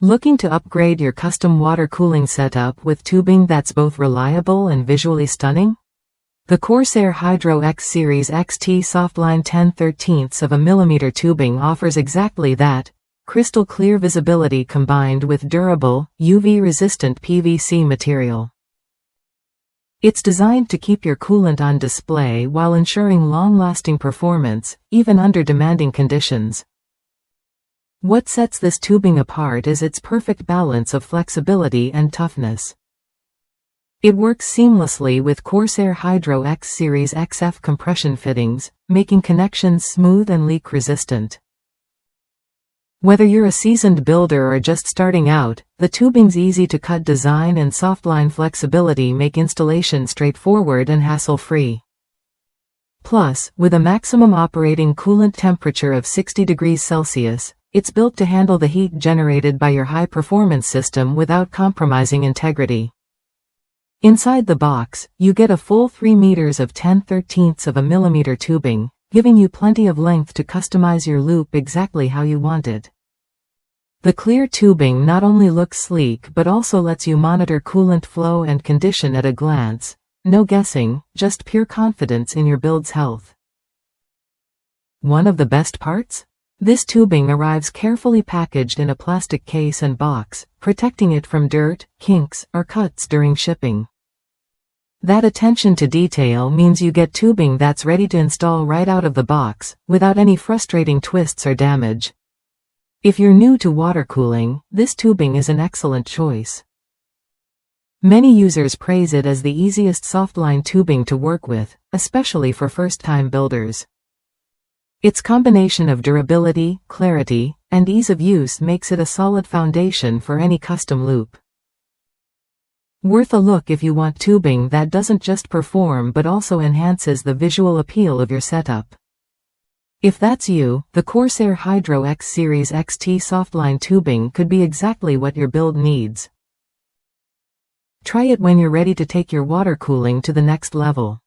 Looking to upgrade your custom water cooling setup with tubing that's both reliable and visually stunning? The CORSAIR HydroXSeries XT Softline 10/13 of a millimeter tubing offers exactly that: crystal clear visibility combined with durable, UV-resistant PVC material. It's designed to keep your coolant on display while ensuring long-lasting performance, even under demanding conditions. What sets this tubing apart is its perfect balance of flexibility and toughness. It works seamlessly with CORSAIR HydroXSeries XF compression fittings, making connections smooth and leak-resistant. Whether you're a seasoned builder or just starting out, the tubing's easy-to-cut design and softline flexibility make installation straightforward and hassle-free. Plus, with a maximum operating coolant temperature of 60 degrees Celsius, it's built to handle the heat generated by your high-performance system without compromising integrity. Inside the box, you get a full 3 meters of 10/13 of a millimeter tubing, giving you plenty of length to customize your loop exactly how you want it. The clear tubing not only looks sleek but also lets you monitor coolant flow and condition at a glance. No guessing, just pure confidence in your build's health. One of the best parts? This tubing arrives carefully packaged in a plastic case and box, protecting it from dirt, kinks, or cuts during shipping. That attention to detail means you get tubing that's ready to install right out of the box, without any frustrating twists or damage. If you're new to water cooling, this tubing is an excellent choice. Many users praise it as the easiest softline tubing to work with, especially for first-time builders. Its combination of durability, clarity, and ease of use makes it a solid foundation for any custom loop. Worth a look if you want tubing that doesn't just perform but also enhances the visual appeal of your setup. If that's you, the CORSAIR HydroXSeries XT Softline tubing could be exactly what your build needs. Try it when you're ready to take your water cooling to the next level.